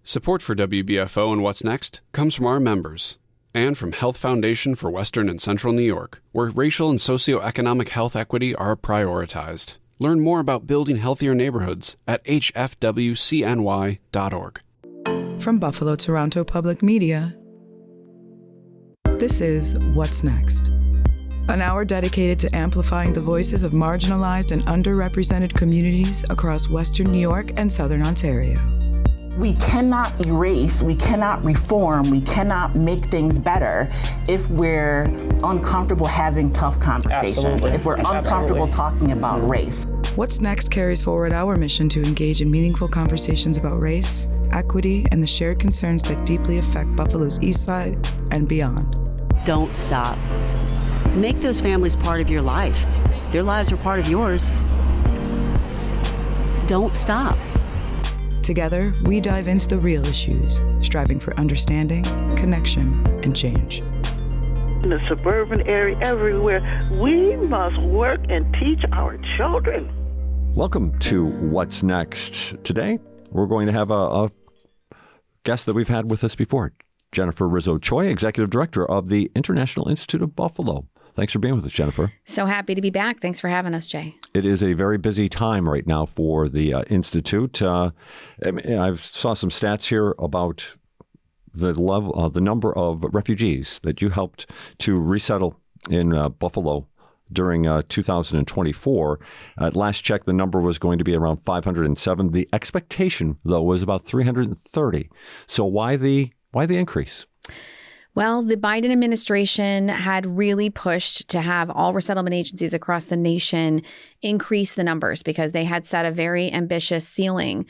Support for WBFO and What's Next comes from our members and from Health Foundation for Western and Central New York, where racial and socioeconomic health equity are prioritized. Learn more about building healthier neighborhoods at hfwcny.org. From Buffalo Toronto Public Media, this is What's Next, an hour dedicated to amplifying the voices of marginalized and underrepresented communities across Western New York and Southern Ontario. We cannot erase, we cannot reform, we cannot make things better if we're uncomfortable having tough conversations, if we're uncomfortable talking about race. What's Next carries forward our mission to engage in meaningful conversations about race, equity, and the shared concerns that deeply affect Buffalo's East Side and beyond. Don't stop. Make those families part of your life. Their lives are part of yours. Don't stop. Together, we dive into the real issues, striving for understanding, connection, and change. In the suburban area, everywhere, we must work and teach our children. Welcome to What's Next. Today, we're going to have a guest that we've had with us before, Jennifer Rizzo-Choi, Executive Director of the International Institute of Buffalo. Thanks for being with us, Jennifer. So happy to be back. Thanks for having us, Jay. It is a very busy time right now for the Institute. I saw some stats here about the level, the number of refugees that you helped to resettle in Buffalo during 2024. At last check, the number was going to be around 507. The expectation, though, was about 330. So why the increase? Well, the Biden administration had really pushed to have all resettlement agencies across the nation increase the numbers because they had set a very ambitious ceiling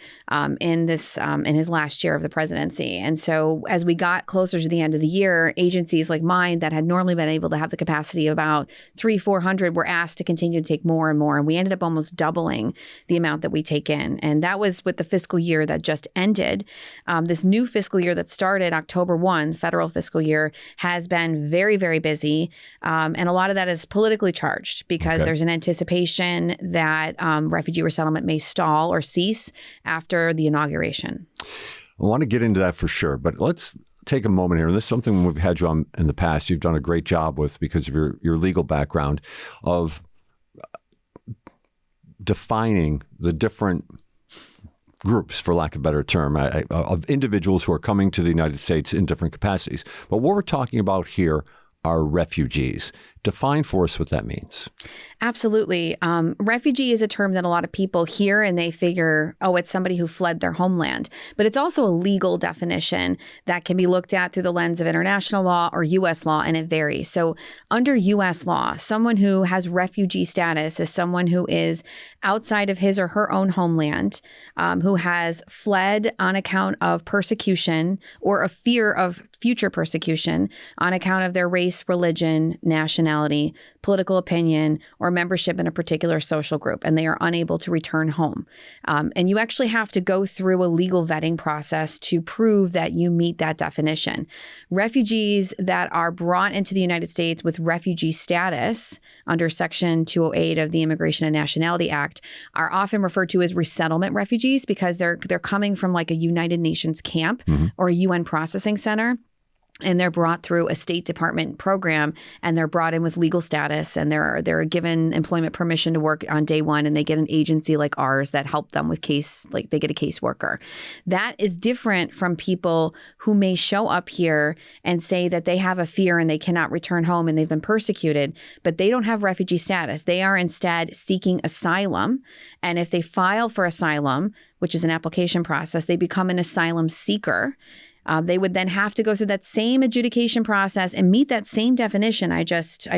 in his last year of the presidency. And so as we got closer to the end of the year, agencies like mine that had normally been able to have the capacity of about 300-400 were asked to continue to take more and more. And we ended up almost doubling the amount that we take in. And that was with the fiscal year that just ended. This new fiscal year that started October 1, federal fiscal year, has been very, very busy. And a lot of that is politically charged because there's an anticipation that refugee resettlement may stall or cease after the inauguration. I want to get into that for sure, but let's take a moment here. And this is something we've had you on in the past. You've done a great job with because of your legal background of defining the different groups, for lack of a better term, of individuals who are coming to the United States in different capacities. But what we're talking about here are refugees. Define for us what that means. Absolutely. Refugee is a term that a lot of people hear and they figure, oh, it's somebody who fled their homeland. But it's also a legal definition that can be looked at through the lens of international law or U.S. law, and it varies. So under U.S. law, someone who has refugee status is someone who is outside of his or her own homeland, who has fled on account of persecution or a fear of future persecution on account of their race, religion, nationality, political opinion, or membership in a particular social group, and they are unable to return home. And you actually have to go through a legal vetting process to prove that you meet that definition. Refugees that are brought into the United States with refugee status under Section 208 of the Immigration and Nationality Act are often referred to as resettlement refugees because they're coming from like a United Nations camp or a UN processing center. And they're brought through a State Department program, and they're brought in with legal status, and they're given employment permission to work on day one, and they get an agency like ours that help them with like they get a caseworker. That is different from people who may show up here and say that they have a fear and they cannot return home and they've been persecuted, but they don't have refugee status. They are instead seeking asylum, and if they file for asylum, which is an application process, they become an asylum seeker. They would then have to go through that same adjudication process and meet that same definition I just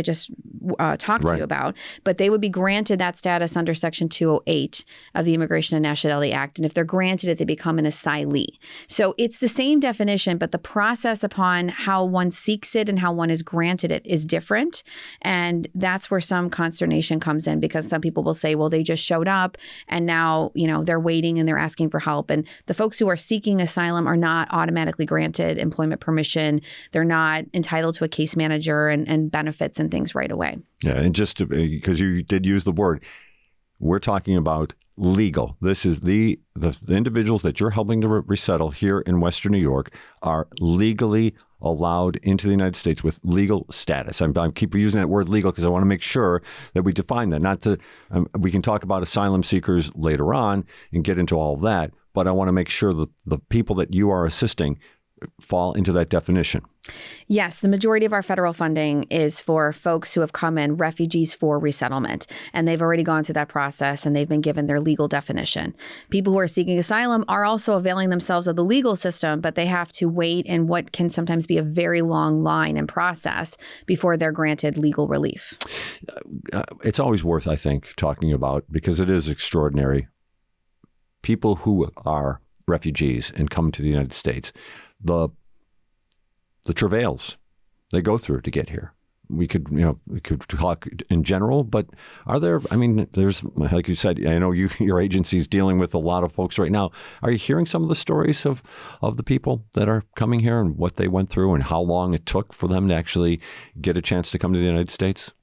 talked to you about. But they would be granted that status under Section 208 of the Immigration and Nationality Act. And if they're granted it, they become an asylee. So it's the same definition, but the process upon how one seeks it and how one is granted it is different. And that's where some consternation comes in because some people will say, well, they just showed up and now, they're waiting and they're asking for help. And the folks who are seeking asylum are not automatically granted employment permission. They're not entitled to a case manager and benefits and things right away. Yeah, and just because you did use the word, We're talking about legal. This is the individuals that you're helping to resettle here in Western New York are legally allowed into the United States with legal status. I keep using that word legal because I want to make sure that we define that. Not to, we can talk about asylum seekers later on and get into all of that, but I want to make sure that the people that you are assisting fall into that definition. Yes, the majority of our federal funding is for folks who have come in, refugees for resettlement, and they've already gone through that process and they've been given their legal definition. People who are seeking asylum are also availing themselves of the legal system, but they have to wait in what can sometimes be a very long line and process before they're granted legal relief. It's always worth, I think, talking about because it is extraordinary. People who are refugees and come to the United States, the travails they go through to get here. We could talk in general, but are there, there's, like you said, I know your agency's dealing with a lot of folks right now. Are you hearing some of the stories of the people that are coming here and what they went through and how long it took for them to actually get a chance to come to the United States?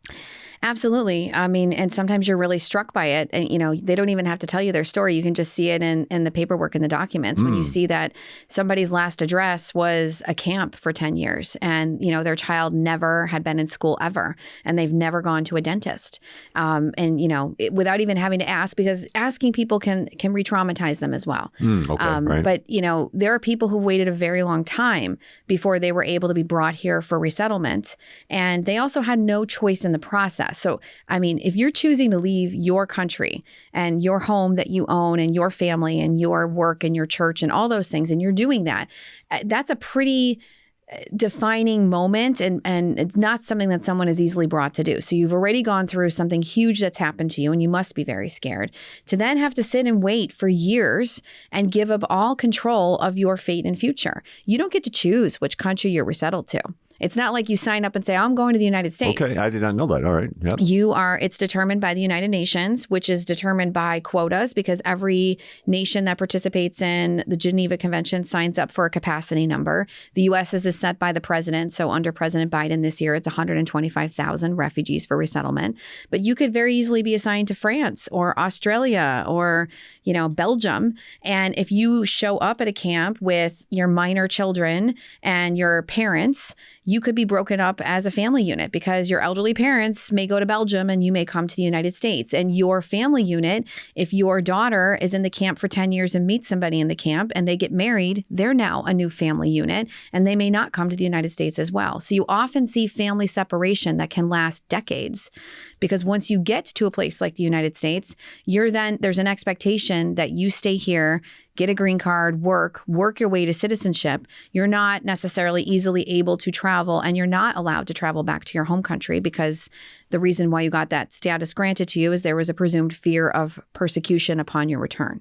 Absolutely. And sometimes you're really struck by it. And, they don't even have to tell you their story. You can just see it in the paperwork and the documents when you see that somebody's last address was a camp for 10 years and, their child never had been in school ever and they've never gone to a dentist. Without even having to ask, because asking people can re-traumatize them as well. Right. But, there are people who waited a very long time before they were able to be brought here for resettlement. And they also had no choice in the process. So, if you're choosing to leave your country and your home that you own and your family and your work and your church and all those things, and you're doing that, that's a pretty defining moment and it's not something that someone is easily brought to do. So you've already gone through something huge that's happened to you and you must be very scared to then have to sit and wait for years and give up all control of your fate and future. You don't get to choose which country you're resettled to. It's not like you sign up and say, I'm going to the United States. Okay, I did not know that. All right. Yep. It's determined by the United Nations, which is determined by quotas because every nation that participates in the Geneva Convention signs up for a capacity number. The U.S. is set by the president. So under President Biden this year, it's 125,000 refugees for resettlement. But you could very easily be assigned to France or Australia or, Belgium. And if you show up at a camp with your minor children and your parents, you could be broken up as a family unit because your elderly parents may go to Belgium and you may come to the United States. And your family unit, if your daughter is in the camp for 10 years and meets somebody in the camp and they get married, they're now a new family unit and they may not come to the United States as well. So you often see family separation that can last decades because once you get to a place like the United States, there's an expectation that you stay here, get a green card, work your way to citizenship. You're not necessarily easily able to travel and you're not allowed to travel back to your home country because the reason why you got that status granted to you is there was a presumed fear of persecution upon your return.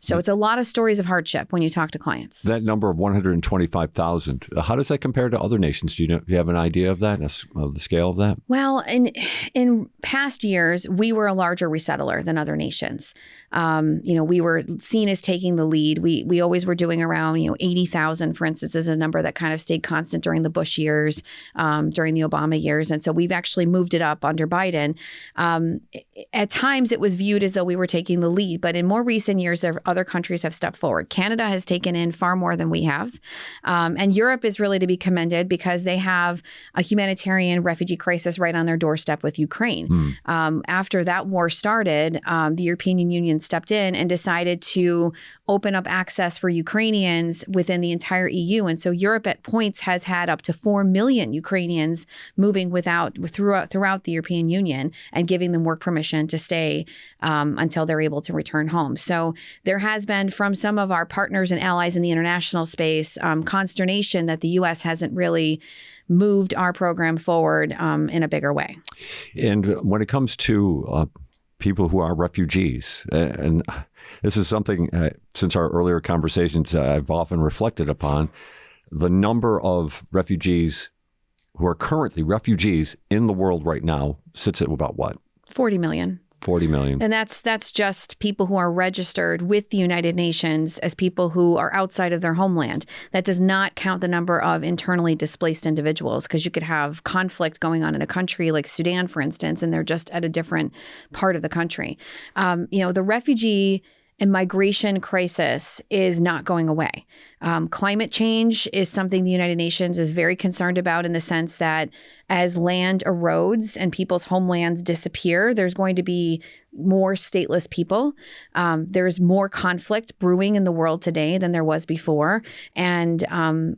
So it's a lot of stories of hardship when you talk to clients. That number of 125,000, how does that compare to other nations? Do you have an idea of that, of the scale of that? Well, in past years, we were a larger resettler than other nations. We were seen as taking the lead. We always were doing around 80,000, for instance, is a number that kind of stayed constant during the Bush years, during the Obama years. And so we've actually moved it up under Biden. At times, it was viewed as though we were taking the lead. But in more recent years, other countries have stepped forward. Canada has taken in far more than we have. And Europe is really to be commended because they have a humanitarian refugee crisis right on their doorstep with Ukraine. After that war started, the European Union stepped in and decided to open up access for Ukrainians within the entire EU. And so Europe at points has had up to 4 million Ukrainians moving throughout the European Union and giving them work permission to stay until they're able to return home. So there has been from some of our partners and allies in the international space consternation that the U.S. hasn't really moved our program forward in a bigger way. And when it comes to people who are refugees, and this is something since our earlier conversations I've often reflected upon, the number of refugees who are currently refugees in the world right now sits at about what? 40 million. 40 million. And that's just people who are registered with the United Nations as people who are outside of their homeland. That does not count the number of internally displaced individuals, because you could have conflict going on in a country like Sudan, for instance, and they're just at a different part of the country. The refugee and migration crisis is not going away. Climate change is something the United Nations is very concerned about, in the sense that as land erodes and people's homelands disappear, there's going to be more stateless people. There's more conflict brewing in the world today than there was before. And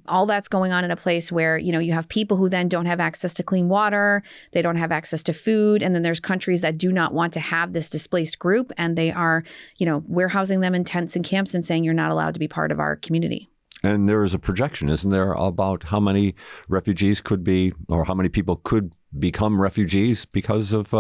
all that's going on in a place where, you have people who then don't have access to clean water, they don't have access to food. And then there's countries that do not want to have this displaced group. And they are, warehousing them in tents and camps and saying, you're not allowed to be part of our community. And there is a projection, isn't there, about how many refugees could be, or how many people could become refugees because of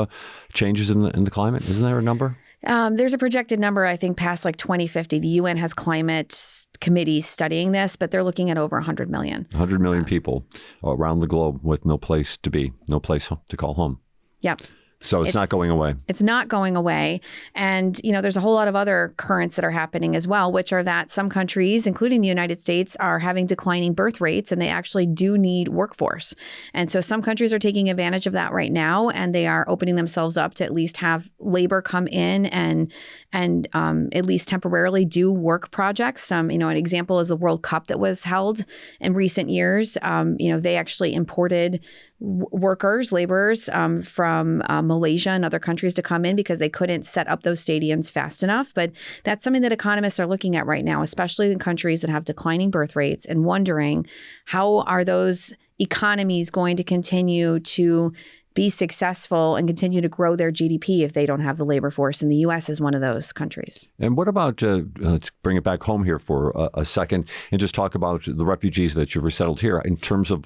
changes in the climate? Isn't there a number? There's a projected number, I think, past like 2050. The UN has climate committees studying this, but they're looking at over 100 million. 100 million people around the globe with no place to be, no place to call home. Yep. So it's not going away. It's not going away. And, there's a whole lot of other currents that are happening as well, which are that some countries, including the United States, are having declining birth rates, and they actually do need workforce. And so some countries are taking advantage of that right now, and they are opening themselves up to at least have labor come in and at least temporarily do work projects. An example is the World Cup that was held in recent years. They actually imported laborers from Malaysia and other countries to come in because they couldn't set up those stadiums fast enough. But that's something that economists are looking at right now, especially in countries that have declining birth rates, and wondering how are those economies going to continue to be successful and continue to grow their GDP if they don't have the labor force. And the U.S. is one of those countries. And what about, let's bring it back home here for a second and just talk about the refugees that you've resettled here in terms of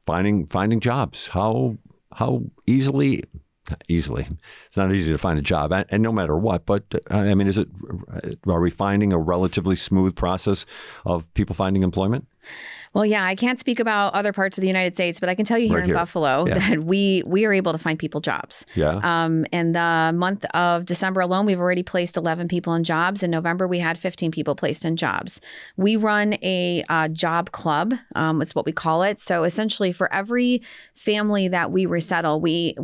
finding jobs. How easily, it's not easy to find a job, and no matter what, but are we finding a relatively smooth process of people finding employment? Well, yeah, I can't speak about other parts of the United States, but I can tell you here in Buffalo that we are able to find people jobs. Yeah. In the month of December alone, we've already placed 11 people in jobs. In November, we had 15 people placed in jobs. We run a job club. It's what we call it. So essentially, for every family that we resettle, we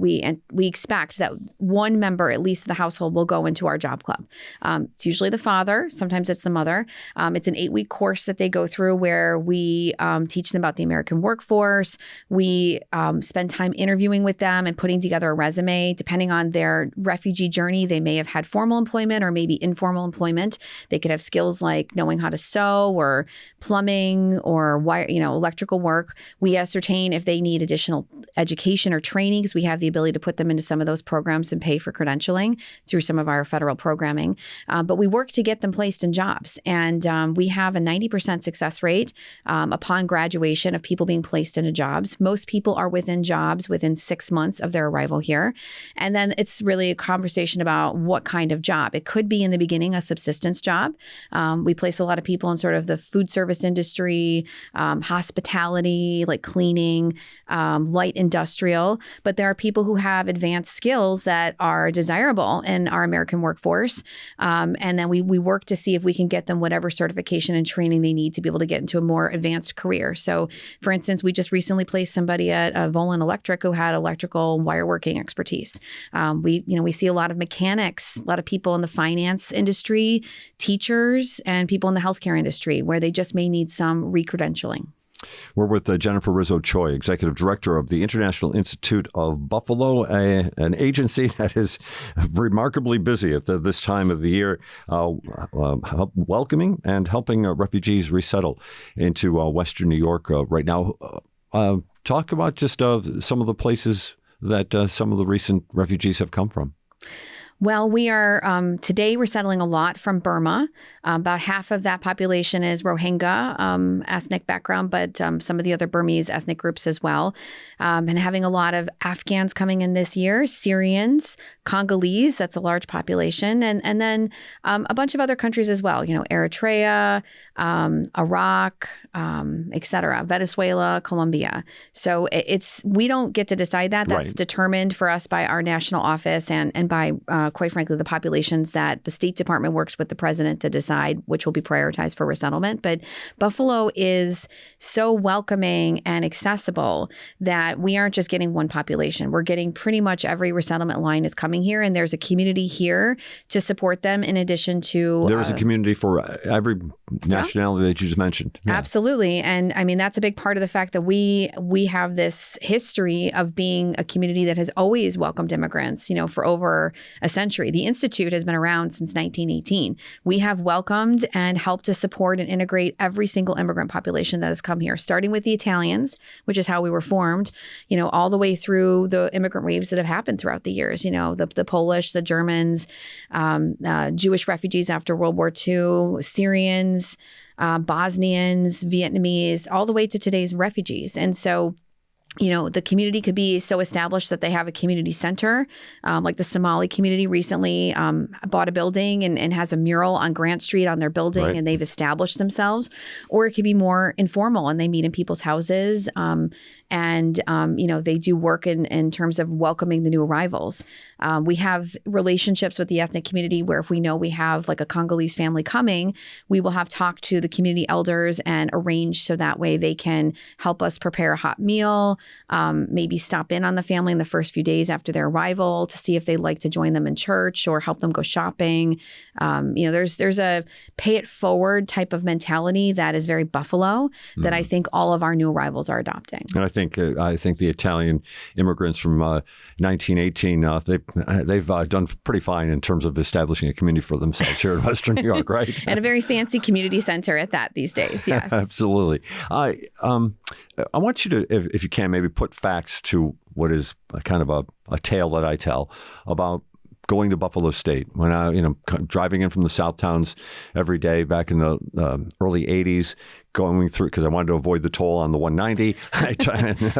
expect that one member, at least of the household, will go into our job club. It's usually the father. Sometimes it's the mother. It's an 8-week course that they go through where we teach them about the American workforce. We spend time interviewing with them and putting together a resume. Depending on their refugee journey, they may have had formal employment or maybe informal employment. They could have skills like knowing how to sew or plumbing or electrical work. We ascertain if they need additional education or training, because we have the ability to put them into some of those programs and pay for credentialing through some of our federal programming. But we work to get them placed in jobs. And we have a 90% success rate upon graduation of people being placed into jobs. Most people are within jobs within 6 months of their arrival here. And then it's really a conversation about what kind of job. It could be in the beginning a subsistence job. We place a lot of people in sort of the food service industry, hospitality, like cleaning, light industrial. But there are people who have advanced skills that are desirable in our American workforce. And then we work to see if we can get them whatever certification and training they need to be able to get into a more advanced career. So, for instance, we just recently placed somebody at Volin Electric who had electrical wire working expertise. We see a lot of mechanics, a lot of people in the finance industry, teachers, and people in the healthcare industry where they just may need some re-credentialing. We're with Jennifer Rizzo-Choi, Executive Director of the International Institute of Buffalo, an agency that is remarkably busy at this time of the year, welcoming and helping refugees resettle into Western New York right now. Talk about just some of the places that some of the recent refugees have come from. Well, we are, today we're settling a lot from Burma. About half of that population is Rohingya ethnic background, but some of the other Burmese ethnic groups as well. And having a lot of Afghans coming in this year, Syrians, Congolese, that's a large population. And then a bunch of other countries as well, Eritrea, Iraq, et cetera, Venezuela, Colombia. So we don't get to decide that. That's determined for us by our national office and by quite frankly, the populations that the State Department works with the president to decide which will be prioritized for resettlement. But Buffalo is so welcoming and accessible that we aren't just getting one population. We're getting pretty much every resettlement line is coming here, and there's a community here to support them in addition to... There is a community for every nationality that you just mentioned. Yeah. Absolutely. And I mean, that's a big part of the fact that we have this history of being a community that has always welcomed immigrants, you know, for over a century. The Institute has been around since 1918. We have welcomed and helped to support and integrate every single immigrant population that has come here, starting with the Italians, which is how we were formed, you know, all the way through the immigrant waves that have happened throughout the years, you know, the Polish, the Germans, Jewish refugees after World War II, Syrians, Bosnians, Vietnamese, all the way to today's refugees. And so, you know, the community could be so established that they have a community center, like the Somali community recently bought a building and has a mural on Grant Street on their building, right, and they've established themselves. Or it could be more informal and they meet in people's houses and, you know, they do work in terms of welcoming the new arrivals. We have relationships with the ethnic community where if we know we have like a Congolese family coming, we will have talked to the community elders and arrange so that way they can help us prepare a hot meal, maybe stop in on the family in the first few days after their arrival to see if they'd like to join them in church or help them go shopping. You know, there's a pay it forward type of mentality that is very Buffalo that I think all of our new arrivals are adopting. And I think the Italian immigrants from 1918, they've done pretty fine in terms of establishing a community for themselves here in Western New York, right? And a very fancy community center at that these days. Yes, absolutely. I want you to, if you can, maybe put facts to what is kind of a tale that I tell about going to Buffalo State. When I, driving in from the South Towns every day back in the early 80s, going through, because I wanted to avoid the toll on the 190,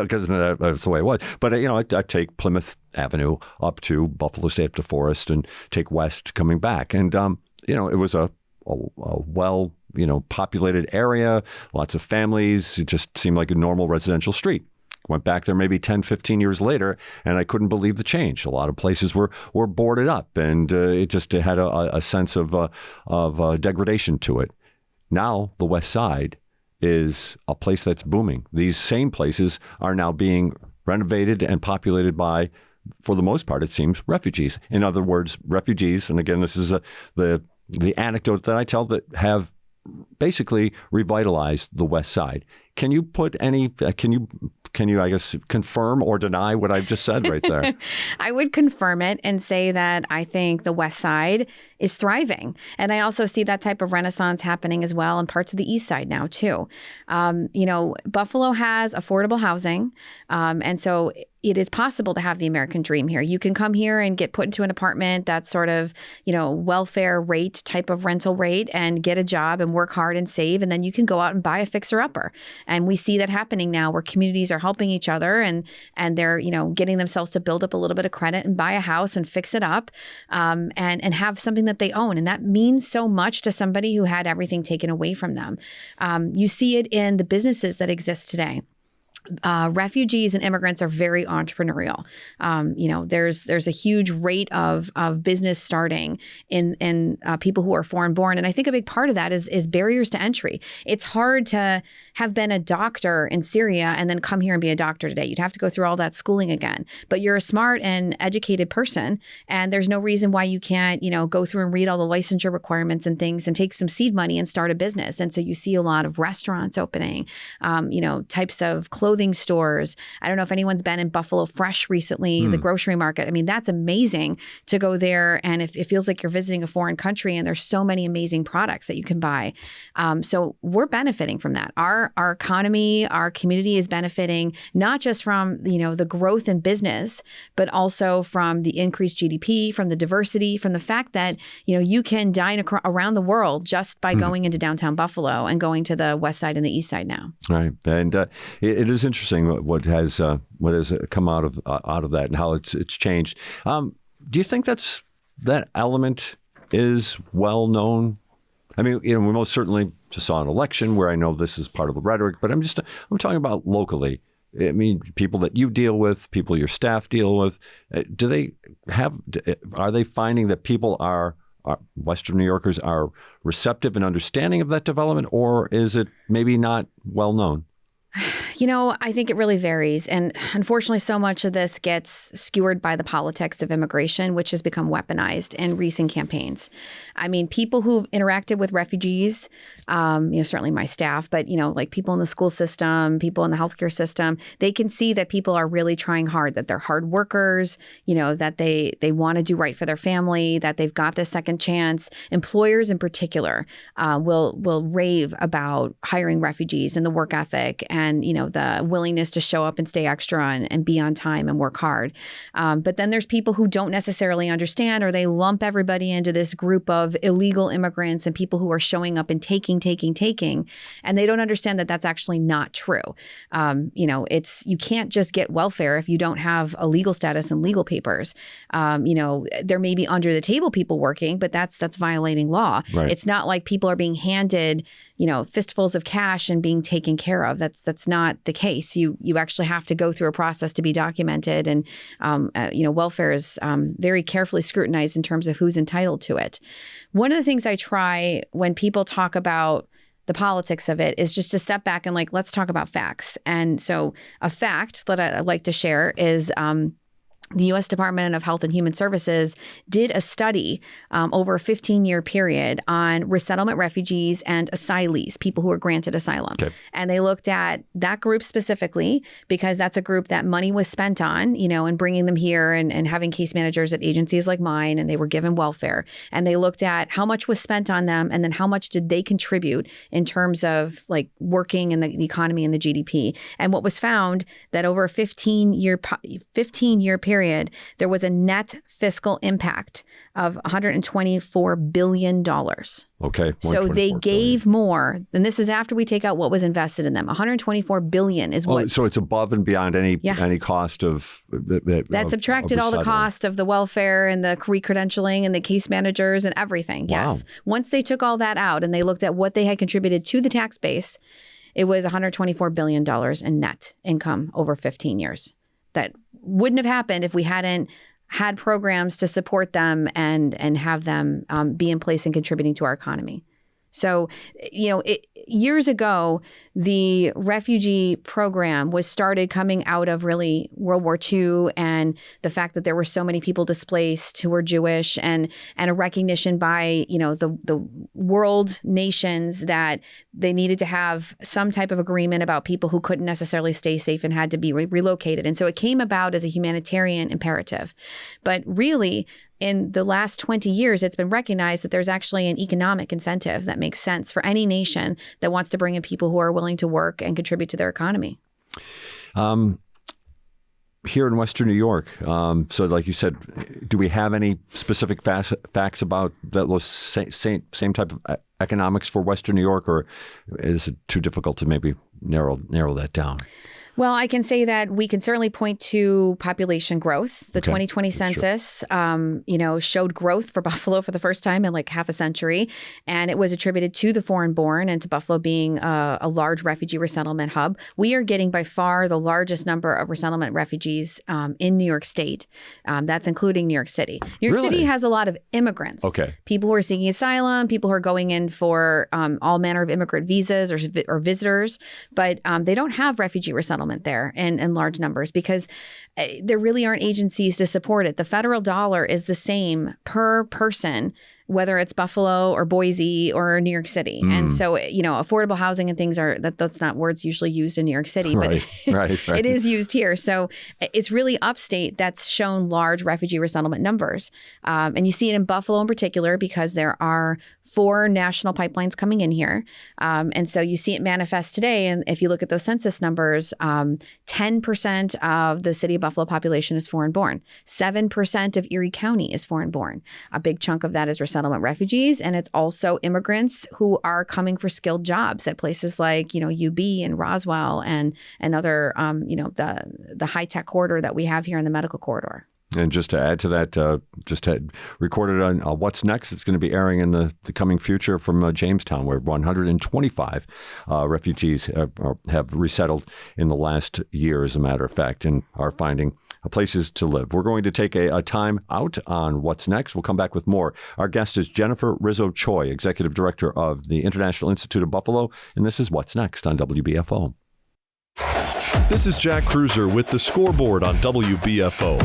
because that's the way it was. But, I take Plymouth Avenue up to Buffalo State, up to Forest, and take west coming back. And, it was a well, populated area, lots of families. It just seemed like a normal residential street. Went back there maybe 10, 15 years later, and I couldn't believe the change. A lot of places were boarded up, and it had a sense of degradation to it. Now the West Side is a place that's booming. These same places are now being renovated and populated by, for the most part, it seems, refugees. In other words, refugees, and again, this is the anecdote that I tell, that have basically revitalized the West Side. Can you put any, can you, I guess, confirm or deny what I've just said right there? I would confirm it and say that I think the West Side is thriving. And I also see that type of renaissance happening as well in parts of the East Side now, too. Buffalo has affordable housing. And so it is possible to have the American dream here. You can come here and get put into an apartment that's sort of, welfare rate type of rental rate and get a job and work hard and save. And then you can go out and buy a fixer-upper. And we see that happening now where communities are helping each other and they're, getting themselves to build up a little bit of credit and buy a house and fix it up and have something that they own. And that means so much to somebody who had everything taken away from them. You see it in the businesses that exist today. Refugees and immigrants are very entrepreneurial. There's a huge rate of business starting in people who are foreign born. And I think a big part of that is barriers to entry. It's hard to have been a doctor in Syria and then come here and be a doctor today. You'd have to go through all that schooling again. But you're a smart and educated person, and there's no reason why you can't, go through and read all the licensure requirements and things and take some seed money and start a business. And so you see a lot of restaurants opening, types of clothing stores. I don't know if anyone's been in Buffalo Fresh recently, the grocery market. I mean, that's amazing to go there. And it feels like you're visiting a foreign country, and there's so many amazing products that you can buy. So we're benefiting from that. Our economy, our community is benefiting not just from, the growth in business, but also from the increased GDP, from the diversity, from the fact that, you can dine around the world just by going into downtown Buffalo and going to the West Side and the East Side now. Right. And it is interesting what has come out of that and how it's changed. Do you think that element is well known? I mean, we most certainly just saw an election where I know this is part of the rhetoric, but I'm talking about locally. I mean, people that you deal with, people your staff deal with, are they finding that people are Western New Yorkers are receptive and understanding of that development, or is it maybe not well known? I think it really varies. And unfortunately, so much of this gets skewered by the politics of immigration, which has become weaponized in recent campaigns. I mean, people who've interacted with refugees, certainly my staff, but, like people in the school system, people in the healthcare system, they can see that people are really trying hard, that they're hard workers, that they want to do right for their family, that they've got this second chance. Employers in particular will rave about hiring refugees and the work ethic and, the willingness to show up and stay extra and be on time and work hard. But then there's people who don't necessarily understand, or they lump everybody into this group of illegal immigrants and people who are showing up and taking, and they don't understand that that's actually not true. You can't just get welfare if you don't have a legal status and legal papers. There may be under the table people working, but that's violating law. Right. It's not like people are being handed, fistfuls of cash and being taken care of. That's not the case. You actually have to go through a process to be documented, and welfare is very carefully scrutinized in terms of who's entitled to it. One of the things I try when people talk about the politics of it is just to step back and let's talk about facts. And so a fact that I'd like to share is the U.S. Department of Health and Human Services did a study over a 15-year period on resettlement refugees and asylees, people who were granted asylum. Okay. And they looked at that group specifically because that's a group that money was spent on, and bringing them here and having case managers at agencies like mine, and they were given welfare. And they looked at how much was spent on them and then how much did they contribute in terms of working in the economy and the GDP. And what was found that over a 15-year period, there was a net fiscal impact of $124 billion. Okay. So they gave more, and this is after we take out what was invested in them. $124 billion is what. So it's above and beyond any cost of. That subtracted all the cost of the welfare and the re-credentialing and the case managers and everything. Wow. Yes. Once they took all that out and they looked at what they had contributed to the tax base, it was $124 billion in net income over 15 years. That wouldn't have happened if we hadn't had programs to support them and have them be in place and contributing to our economy. So, years ago, the refugee program was started coming out of really World War II and the fact that there were so many people displaced who were Jewish and a recognition by, the world nations that they needed to have some type of agreement about people who couldn't necessarily stay safe and had to be relocated. And so it came about as a humanitarian imperative. But really, in the last 20 years, it's been recognized that there's actually an economic incentive that makes sense for any nation that wants to bring in people who are willing to work and contribute to their economy. Here in Western New York, so like you said, do we have any specific facts about those same type of economics for Western New York, or is it too difficult to maybe narrow that down? Well, I can say that we can certainly point to population growth. The 2020 census, showed growth for Buffalo for the first time in half a century. And it was attributed to the foreign-born and to Buffalo being a large refugee resettlement hub. We are getting by far the largest number of resettlement refugees in New York State. That's including New York City. New York City has a lot of immigrants. Okay. People who are seeking asylum, people who are going in for all manner of immigrant visas or visitors. But they don't have refugee resettlement there in large numbers because there really aren't agencies to support it. The federal dollar is the same per person, whether it's Buffalo or Boise or New York City. And so, affordable housing and things that's not words usually used in New York City, but right. It is used here. So it's really upstate that's shown large refugee resettlement numbers. And you see it in Buffalo in particular because there are 4 national pipelines coming in here. And so you see it manifest today. And if you look at those census numbers, 10% of the city of Buffalo population is foreign-born. 7% of Erie County is foreign-born. A big chunk of that is resettlement refugees, and it's also immigrants who are coming for skilled jobs at places like UB and Roswell and other the high tech corridor that we have here in the medical corridor. And just to add to that, just had recorded on What's Next. It's going to be airing in the coming future from Jamestown, where 125 refugees have resettled in the last year, as a matter of fact, and are finding places to live. We're going to take a time out on What's Next. We'll come back with more. Our guest is Jennifer Rizzo-Choi, Executive Director of the International Institute of Buffalo, and this is What's Next on WBFO. This is Jack Cruiser with the scoreboard on WBFO.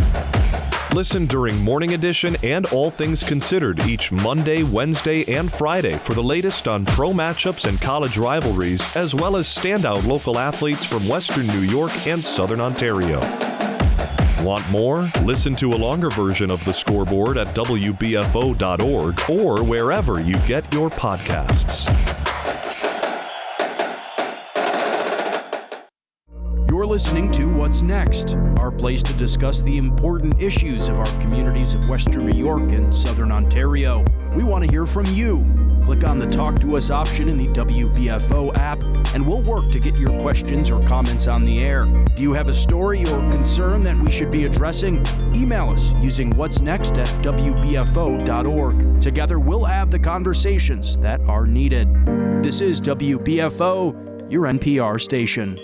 Listen during Morning Edition and All Things Considered each Monday, Wednesday, and Friday for the latest on pro matchups and college rivalries, as well as standout local athletes from Western New York and Southern Ontario. Want more? Listen to a longer version of the scoreboard at WBFO.org or wherever you get your podcasts. You're listening to What's Next, our place to discuss the important issues of our communities of Western New York and Southern Ontario. We want to hear from you. Click on the Talk to Us option in the WBFO app, and we'll work to get your questions or comments on the air. Do you have a story or concern that we should be addressing? Email us using whatsnext@wbfo.org. Together, we'll have the conversations that are needed. This is WBFO, your NPR station.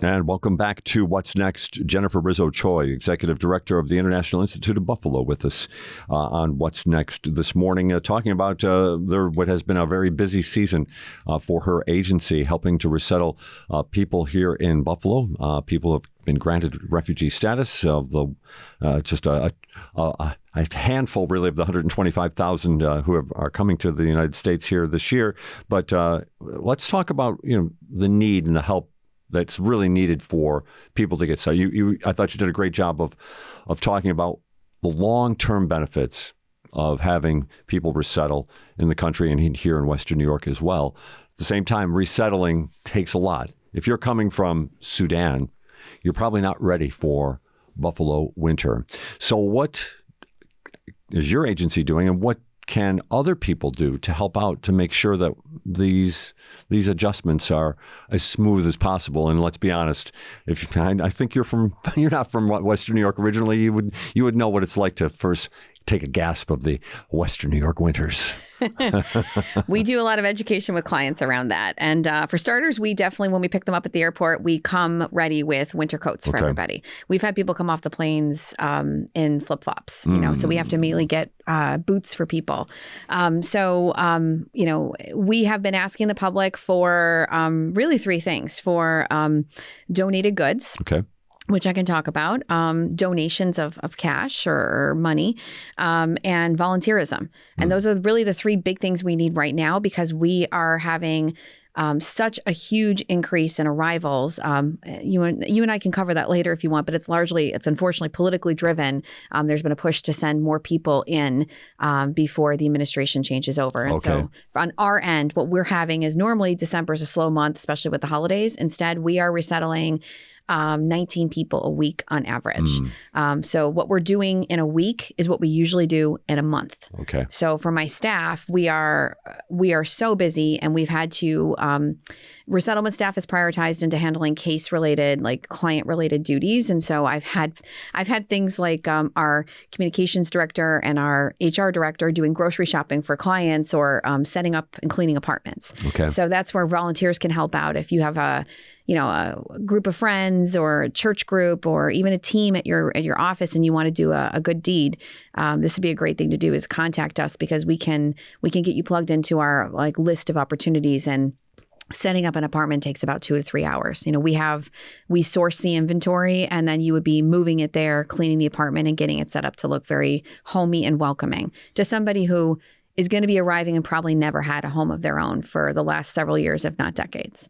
And welcome back to What's Next. Jennifer Rizzo-Choi, Executive Director of the International Institute of Buffalo, with us on What's Next this morning, talking about what has been a very busy season for her agency, helping to resettle people here in Buffalo. People have been granted refugee status. Just a handful, really, of the 125,000 who are coming to the United States here this year. But let's talk about the need and the help that's really needed for people to get started. I thought you did a great job of talking about the long-term benefits of having people resettle in the country and here in Western New York as well. At the same time, resettling takes a lot. If you're coming from Sudan, you're probably not ready for Buffalo winter. So what is your agency doing, and what can other people do to help out to make sure that these adjustments are as smooth as possible? And let's be honest, I think you're not from Western New York originally. You would know what it's like to first take a gasp of the Western New York winters. We do a lot of education with clients around that. And for starters, we definitely, when we pick them up at the airport, we come ready with winter coats for everybody. We've had people come off the planes in flip-flops, so we have to immediately get boots for people. We have been asking the public for really three things: for donated goods. Okay. Which I can talk about, donations of cash or money, and volunteerism. And those are really the three big things we need right now, because we are having such a huge increase in arrivals. You and I can cover that later if you want, but it's unfortunately politically driven. There's been a push to send more people in before the administration changes over. And so on our end, what we're having is, normally December is a slow month, especially with the holidays. Instead, we are resettling 19 people a week on average. So what we're doing in a week is what we usually do in a month. Okay. So for my staff, we are so busy, and we've had to resettlement staff is prioritized into handling case-related, like client-related duties. And so I've had things like our communications director and our HR director doing grocery shopping for clients, or setting up and cleaning apartments. Okay. So that's where volunteers can help out. If you have a group of friends or a church group or even a team at your office and you want to do a good deed, this would be a great thing to do, is contact us, because we can get you plugged into our list of opportunities. And setting up an apartment takes about 2 to 3 hours. We source the inventory, and then you would be moving it there, cleaning the apartment, and getting it set up to look very homey and welcoming to somebody who is going to be arriving and probably never had a home of their own for the last several years, if not decades.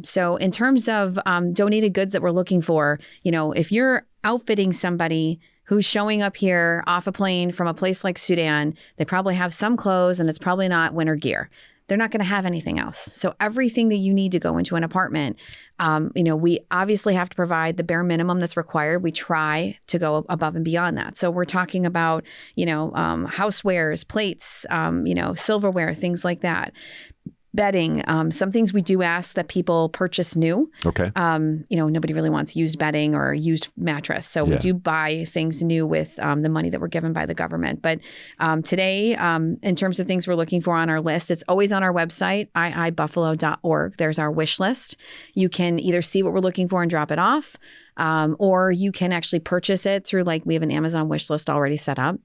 So in terms of donated goods that we're looking for, if you're outfitting somebody who's showing up here off a plane from a place like Sudan, they probably have some clothes, and it's probably not winter gear. They're not going to have anything else. So everything that you need to go into an apartment, we obviously have to provide the bare minimum that's required. We try to go above and beyond that. So we're talking about, housewares, plates, silverware, things like that. Bedding. Some things we do ask that people purchase new. Okay. Nobody really wants used bedding or used mattress. So we do buy things new with the money that we're given by the government. But today, in terms of things we're looking for on our list, it's always on our website, iibuffalo.org. There's our wish list. You can either see what we're looking for and drop it off, or you can actually purchase it through, we have an Amazon wish list already set up.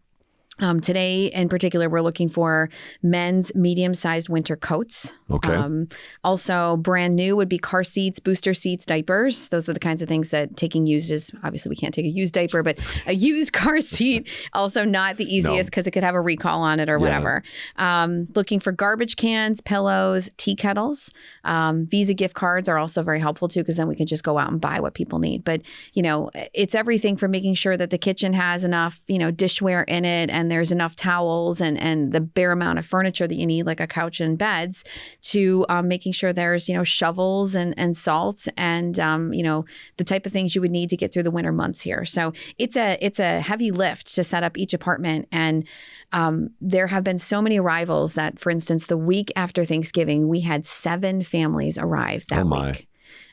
Today, in particular, we're looking for men's medium-sized winter coats. Okay. Also, brand new would be car seats, booster seats, diapers. Those are the kinds of things that taking used is, obviously we can't take a used diaper, but a used car seat, also not the easiest because it could have a recall on it or whatever. Looking for garbage cans, pillows, tea kettles. Visa gift cards are also very helpful too, because then we can just go out and buy what people need. But, it's everything from making sure that the kitchen has enough, dishware in it, and there's enough towels and the bare amount of furniture that you need, like a couch and beds, to making sure there's, shovels and salts and, the type of things you would need to get through the winter months here. So it's a heavy lift to set up each apartment. And there have been so many arrivals that, for instance, the week after Thanksgiving, we had 7 families arrive that week.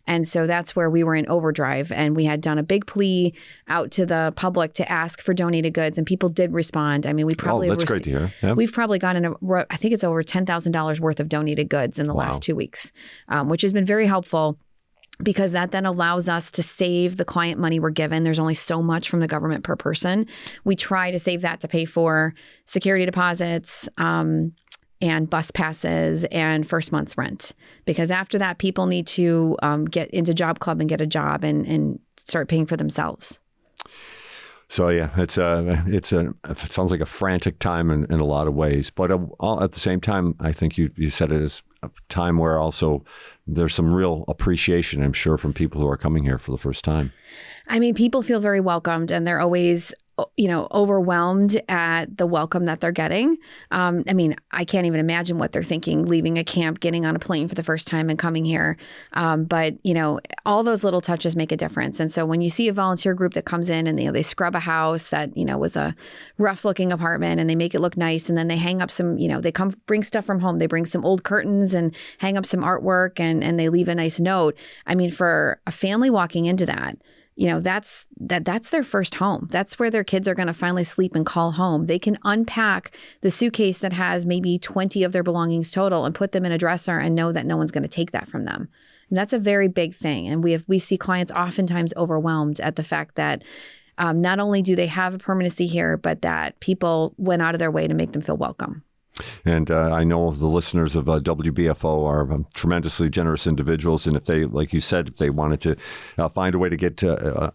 And so that's where we were in overdrive, and we had done a big plea out to the public to ask for donated goods, and people did respond. I mean, we probably that's great to hear. Yep. We've probably gotten I think it's over $10,000 worth of donated goods in the last 2 weeks, which has been very helpful, because that then allows us to save the client money we're given. There's only so much from the government per person. We try to save that to pay for security deposits, and bus passes and first month's rent, because after that, people need to get into Job Club and get a job and start paying for themselves. So it sounds like a frantic time in a lot of ways, but at the same time, I think you said it as a time where also there's some real appreciation, I'm sure, from people who are coming here for the first time. I mean, people feel very welcomed, and they're always overwhelmed at the welcome that they're getting. I mean, I can't even imagine what they're thinking, leaving a camp, getting on a plane for the first time and coming here. But all those little touches make a difference. And so when you see a volunteer group that comes in and they scrub a house that, was a rough looking apartment, and they make it look nice, and then they hang up some, they come bring stuff from home. They bring some old curtains and hang up some artwork, and they leave a nice note. I mean, for a family walking into that, that's their first home. That's where their kids are going to finally sleep and call home. They can unpack the suitcase that has maybe 20 of their belongings total and put them in a dresser and know that no one's going to take that from them. And that's a very big thing. And we see clients oftentimes overwhelmed at the fact that not only do they have a permanency here, but that people went out of their way to make them feel welcome. And I know the listeners of WBFO are tremendously generous individuals. And if they, like you said, if they wanted to find a way to get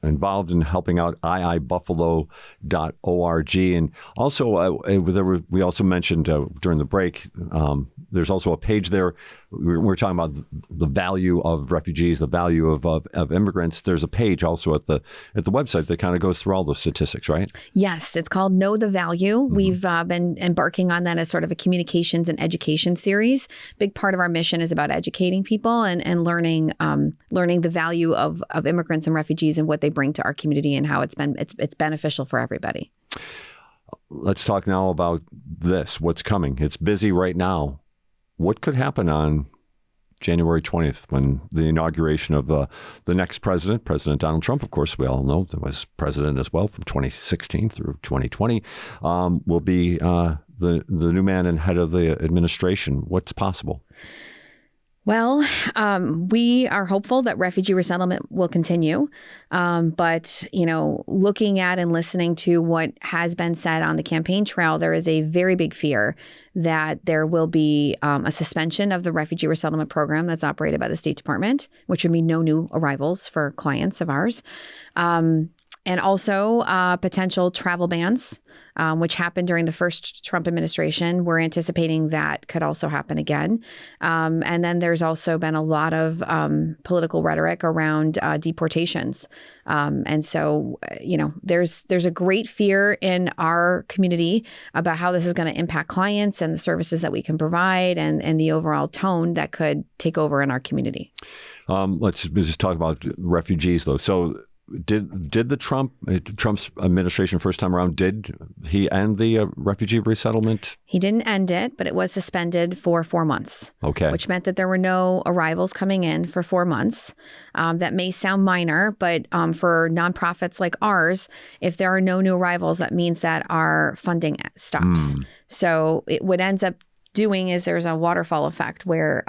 involved in helping out, iibuffalo.org. And also, we also mentioned during the break, there's also a page there. We're talking about the value of refugees, the value of immigrants. There's a page also at the website that kind of goes through all those statistics, right? Yes, it's called Know the Value. Mm-hmm. We've been embarking on that as sort of a communications and education series. Big part of our mission is about educating people and learning the value of immigrants and refugees and what they bring to our community and how it's beneficial for everybody. Let's talk now about this. What's coming? It's busy right now. What could happen on January 20th when the inauguration of the next president, President Donald Trump, of course, we all know, that was president as well from 2016 through 2020, will be the new man and head of the administration. What's possible? Well, we are hopeful that refugee resettlement will continue. But, looking at and listening to what has been said on the campaign trail, there is a very big fear that there will be a suspension of the refugee resettlement program that's operated by the State Department, which would mean no new arrivals for clients of ours. And also potential travel bans, which happened during the first Trump administration. We're anticipating that could also happen again. And then there's also been a lot of political rhetoric around deportations. And so, there's a great fear in our community about how this is going to impact clients and the services that we can provide and the overall tone that could take over in our community. Let's just talk about refugees, though. So did the Trump's administration first time around, did he end the refugee resettlement? He didn't end it, but it was suspended for 4 months. Okay. Which meant that there were no arrivals coming in for 4 months. That may sound minor, but for nonprofits like ours, if there are no new arrivals, that means that our funding stops. So what ends up doing is there's a waterfall effect where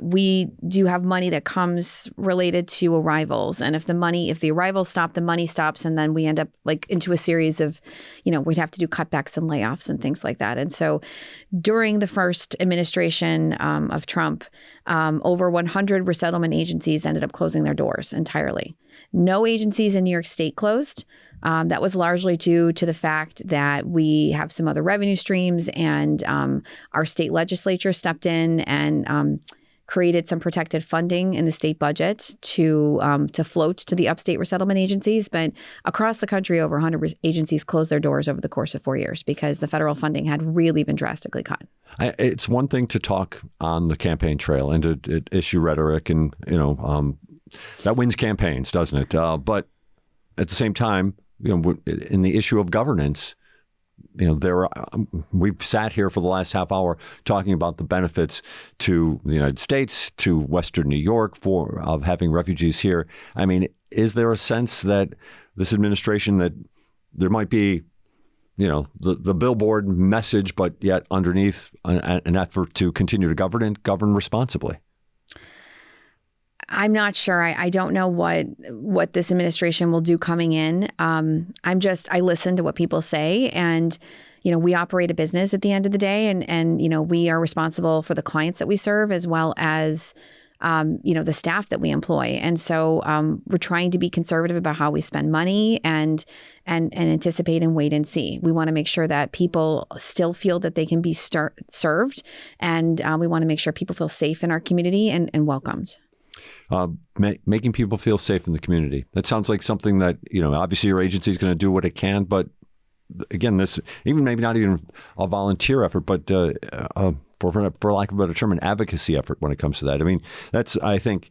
we do have money that comes related to arrivals. And if the arrivals stop, the money stops. And then we end up like into a series of, we'd have to do cutbacks and layoffs and things like that. And so during the first administration of Trump, over 100 resettlement agencies ended up closing their doors entirely. No agencies in New York State closed. That was largely due to the fact that we have some other revenue streams, and our state legislature stepped in and created some protected funding in the state budget to float to the upstate resettlement agencies. But across the country, over 100 agencies closed their doors over the course of 4 years because the federal funding had really been drastically cut. It's one thing to talk on the campaign trail and to issue rhetoric, and that wins campaigns, doesn't it? But at the same time, in the issue of governance, we've sat here for the last half hour talking about the benefits to the United States, to Western New York of having refugees here. I mean, is there a sense that this administration, that there might be, the billboard message, but yet underneath an effort to continue to govern responsibly? I'm not sure. I don't know what this administration will do coming in. I listen to what people say, and, we operate a business at the end of the day, and we are responsible for the clients that we serve as well as, the staff that we employ. And so we're trying to be conservative about how we spend money and anticipate and wait and see. We want to make sure that people still feel that they can be served, and we want to make sure people feel safe in our community and welcomed. Making people feel safe in the community. That sounds like something that, obviously your agency is going to do what it can. But again, this even maybe not even a volunteer effort, but for lack of a better term, an advocacy effort when it comes to that. I mean, I think,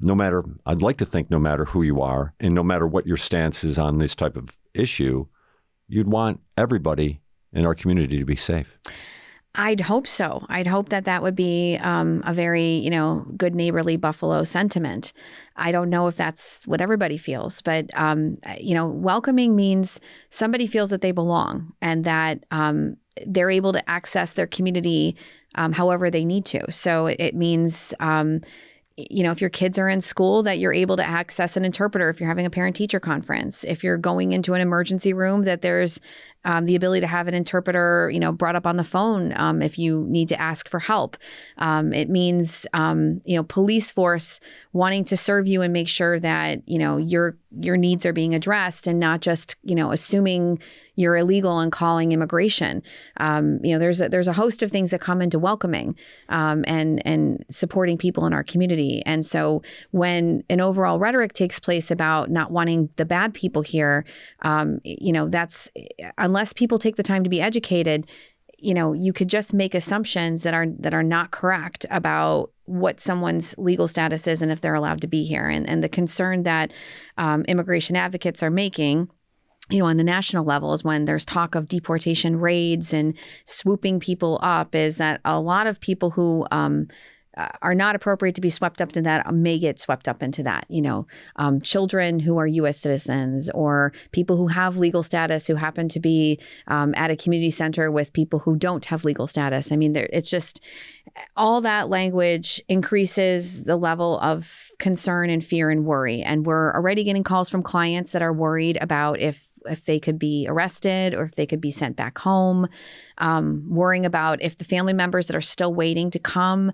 I'd like to think no matter who you are and no matter what your stance is on this type of issue, you'd want everybody in our community to be safe. I'd hope so. I'd hope that would be a very, good neighborly Buffalo sentiment. I don't know if that's what everybody feels, but, welcoming means somebody feels that they belong and that they're able to access their community however they need to. So it means, if your kids are in school, that you're able to access an interpreter if you're having a parent-teacher conference. If you're going into an emergency room, that there's the ability to have an interpreter, brought up on the phone if you need to ask for help. It means, police force wanting to serve you and make sure that, your needs are being addressed and not just, assuming you're illegal and calling immigration. There's a host of things that come into welcoming and supporting people in our community. And so when an overall rhetoric takes place about not wanting the bad people here, that's unless people take the time to be educated, you could just make assumptions that are not correct about what someone's legal status is and if they're allowed to be here. And the concern that immigration advocates are making, on the national level, is when there's talk of deportation raids and swooping people up, is that a lot of people who are not appropriate to be swept up into that may get swept up into that. Children who are U.S. citizens or people who have legal status who happen to be at a community center with people who don't have legal status. I mean, it's just all that language increases the level of concern and fear and worry. And we're already getting calls from clients that are worried about if they could be arrested or if they could be sent back home, worrying about if the family members that are still waiting to come,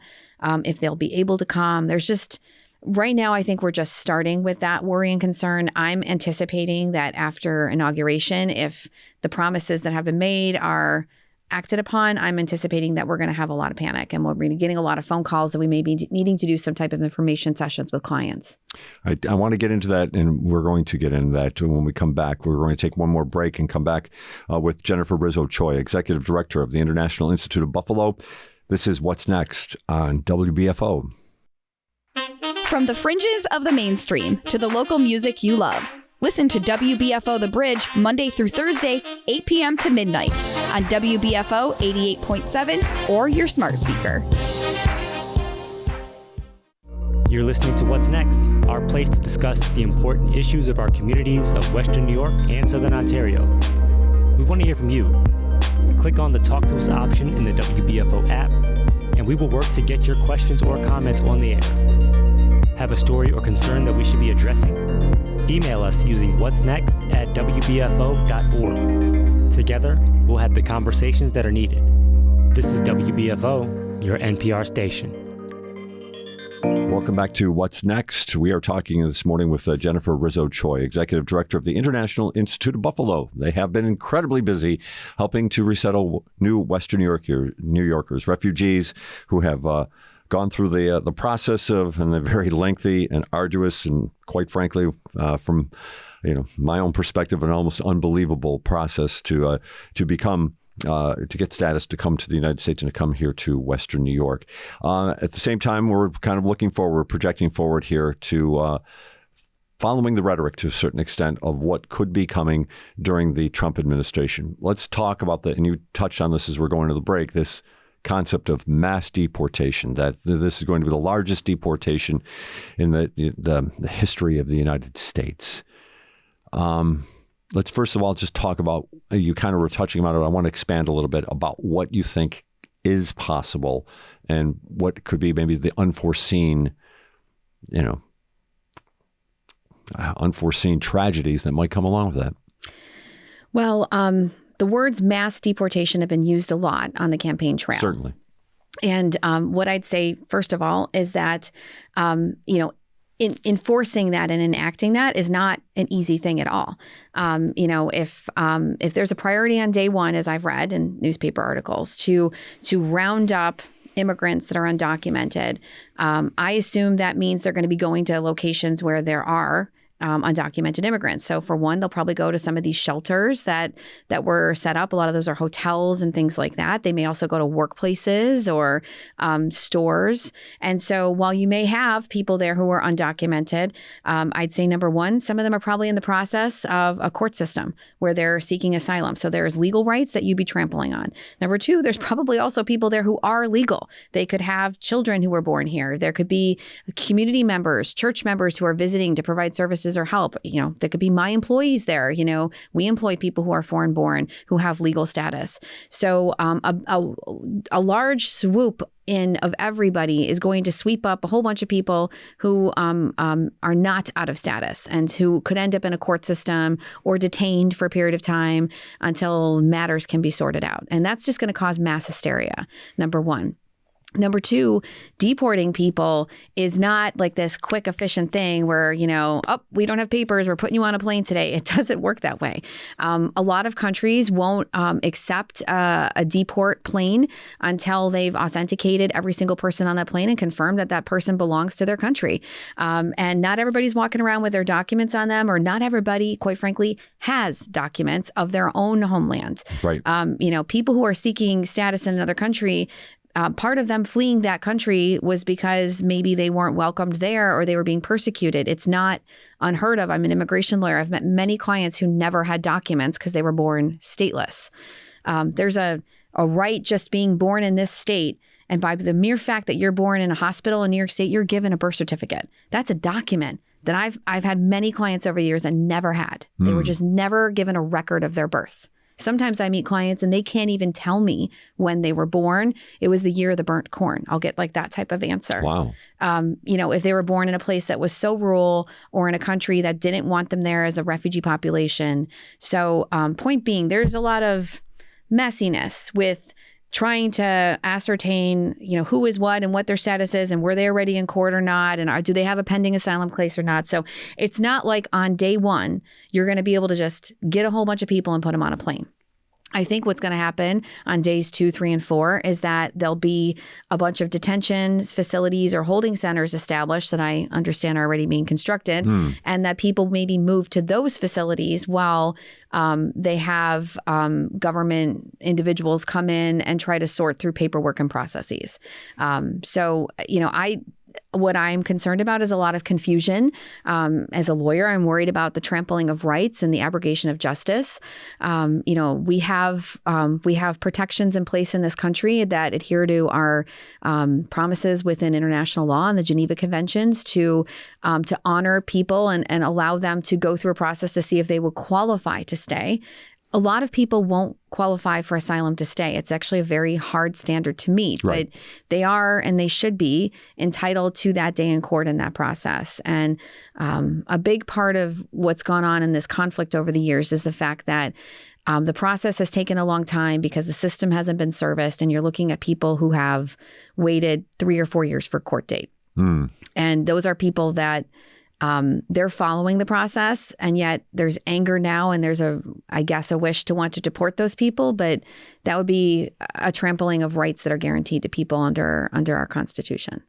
if they'll be able to come. There's just, right now, I think we're just starting with that worry and concern. I'm anticipating that after inauguration, if the promises that have been made are acted upon, I'm anticipating that we're going to have a lot of panic and we're going to be getting a lot of phone calls that we may be needing to do some type of information sessions with clients. I want to get into that, and we're going to get into that when we come back. We're going to take one more break and come back with Jennifer Rizzo-Choi, Executive Director of the International Institute of Buffalo. This is What's Next on WBFO. From the fringes of the mainstream to the local music you love, Listen to WBFO The Bridge Monday through Thursday, 8 p.m. to midnight on WBFO 88.7 or your smart speaker. You're listening to What's Next, our place to discuss the important issues of our communities of Western New York and Southern Ontario. We want to hear from you. Click on the Talk to Us option in the WBFO app, and we will work to get your questions or comments on the air. Have a story or concern that we should be addressing? Email us using whatsnext@wbfo.org. Together, we'll have the conversations that are needed. This is WBFO, your NPR station. Welcome back to What's Next. We are talking this morning with Jennifer Rizzo-Choi, Executive Director of the International Institute of Buffalo. They have been incredibly busy helping to resettle new Western New Yorkers, refugees who have gone through the process of and the very lengthy and arduous and quite frankly, from my own perspective, an almost unbelievable process to become. To get status to come to the United States and to come here to Western New York. At the same time, we're kind of looking forward, projecting forward here to following the rhetoric to a certain extent of what could be coming during the Trump administration. Let's talk about and you touched on this as we're going to the break, this concept of mass deportation, that this is going to be the largest deportation in the history of the United States. Let's first of all just talk about, you kind of were touching about it. I want to expand a little bit about what you think is possible and what could be maybe the unforeseen tragedies that might come along with that. Well, the words mass deportation have been used a lot on the campaign trail. Certainly. And what I'd say, first of all, is that, enforcing that and enacting that is not an easy thing at all. If there's a priority on day one, as I've read in newspaper articles, to round up immigrants that are undocumented, I assume that means they're going to be going to locations where there are undocumented immigrants. So for one, they'll probably go to some of these shelters that were set up. A lot of those are hotels and things like that. They may also go to workplaces or stores. And so while you may have people there who are undocumented, I'd say number one, some of them are probably in the process of a court system where they're seeking asylum. So there's legal rights that you'd be trampling on. Number two, there's probably also people there who are legal. They could have children who were born here. There could be community members, church members who are visiting to provide services or help. There could be my employees there. We employ people who are foreign born who have legal status. So a large swoop in of everybody is going to sweep up a whole bunch of people who are not out of status and who could end up in a court system or detained for a period of time until matters can be sorted out. And that's just going to cause mass hysteria, number one. Number two, deporting people is not like this quick, efficient thing where, we don't have papers, we're putting you on a plane today. It doesn't work that way. A lot of countries won't accept a deport plane until they've authenticated every single person on that plane and confirmed that that person belongs to their country. And not everybody's walking around with their documents on them, or not everybody, quite frankly, has documents of their own homeland. Right. People who are seeking status in another country, part of them fleeing that country was because maybe they weren't welcomed there or they were being persecuted. It's not unheard of. I'm an immigration lawyer. I've met many clients who never had documents because they were born stateless. There's a right just being born in this state. And by the mere fact that you're born in a hospital in New York State, you're given a birth certificate. That's a document that I've had many clients over the years that never had. They were just never given a record of their birth. Sometimes I meet clients and they can't even tell me when they were born. It was the year of the burnt corn. I'll get like that type of answer. Wow. If they were born in a place that was so rural or in a country that didn't want them there as a refugee population. So point being, there's a lot of messiness with trying to ascertain, who is what and what their status is and were they already in court or not, and do they have a pending asylum case or not. So it's not like on day one, you're going to be able to just get a whole bunch of people and put them on a plane. I think what's going to happen on days 2, 3, and 4 is that there'll be a bunch of detention facilities or holding centers established that I understand are already being constructed, and that people maybe move to those facilities while they have government individuals come in and try to sort through paperwork and processes. what I'm concerned about is a lot of confusion. As a lawyer, I'm worried about the trampling of rights and the abrogation of justice. We have protections in place in this country that adhere to our promises within international law and the Geneva Conventions to honor people and allow them to go through a process to see if they will qualify to stay. A lot of people won't qualify for asylum to stay. It's actually a very hard standard to meet, right. But they are and they should be entitled to that day in court in that process. And a big part of what's gone on in this conflict over the years is the fact that the process has taken a long time because the system hasn't been serviced, and you're looking at people who have waited 3 or 4 years for a court date. And those are people that they're following the process, and yet there's anger now, and there's a wish to want to deport those people, but that would be a trampling of rights that are guaranteed to people under our Constitution.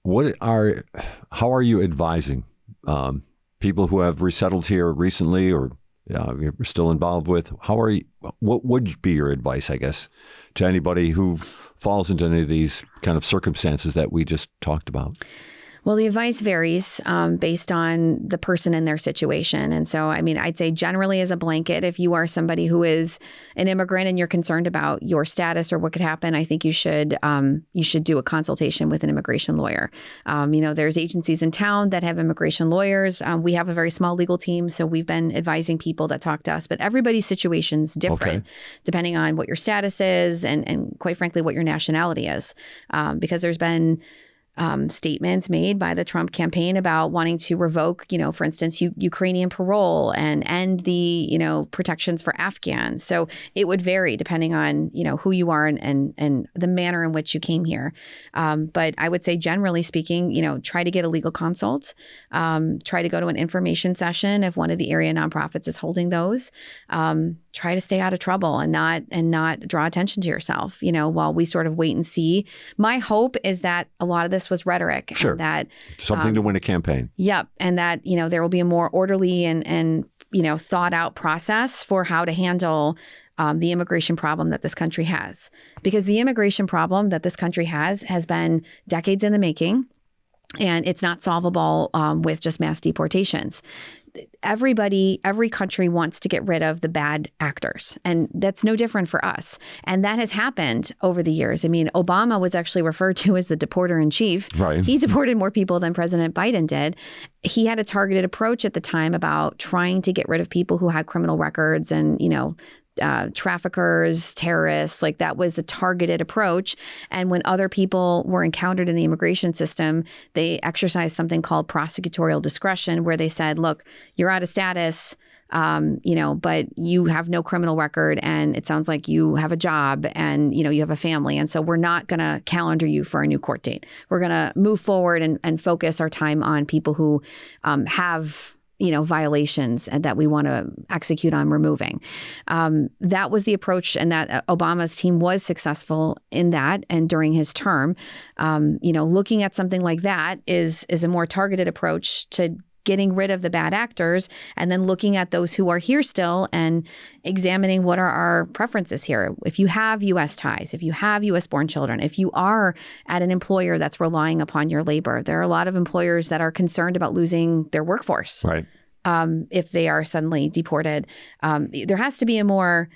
How are you advising people who have resettled here recently or you're still involved with? What would be your advice, I guess, to anybody who falls into any of these kind of circumstances that we just talked about? Well, the advice varies based on the person and their situation. And so, I'd say generally as a blanket, if you are somebody who is an immigrant and you're concerned about your status or what could happen, I think you should do a consultation with an immigration lawyer. There's agencies in town that have immigration lawyers. We have a very small legal team, so we've been advising people that talk to us. But everybody's situation's different, depending on what your status is and quite frankly, what your nationality is. Because there's been statements made by the Trump campaign about wanting to revoke, for instance, Ukrainian parole and end the, protections for Afghans. So it would vary depending on, who you are and the manner in which you came here. But I would say, generally speaking, try to get a legal consult, try to go to an information session if one of the area nonprofits is holding those. Try to stay out of trouble and not draw attention to yourself, while we sort of wait and see. My hope is that a lot of this was rhetoric. Sure. And that something to win a campaign. Yep. And that, there will be a more orderly and thought out process for how to handle the immigration problem that this country has. Because the immigration problem that this country has been decades in the making, and it's not solvable with just mass deportations. Every country wants to get rid of the bad actors, and that's no different for us. And that has happened over the years. Obama was actually referred to as the deporter in chief. Right. He deported more people than President Biden did. He had a targeted approach at the time about trying to get rid of people who had criminal records and, traffickers, terrorists, like that was a targeted approach. And when other people were encountered in the immigration system, they exercised something called prosecutorial discretion, where they said, look, you're out of status, but you have no criminal record, and it sounds like you have a job and, you have a family. And so we're not going to calendar you for a new court date. We're going to move forward and focus our time on people who have violations and that we want to execute on removing. That was the approach, and that Obama's team was successful in that. And during his term, looking at something like that is a more targeted approach to getting rid of the bad actors, and then looking at those who are here still and examining what are our preferences here. If you have U.S. ties, if you have U.S. born children, if you are at an employer that's relying upon your labor, there are a lot of employers that are concerned about losing their workforce. Right. If they are suddenly deported. There has to be a more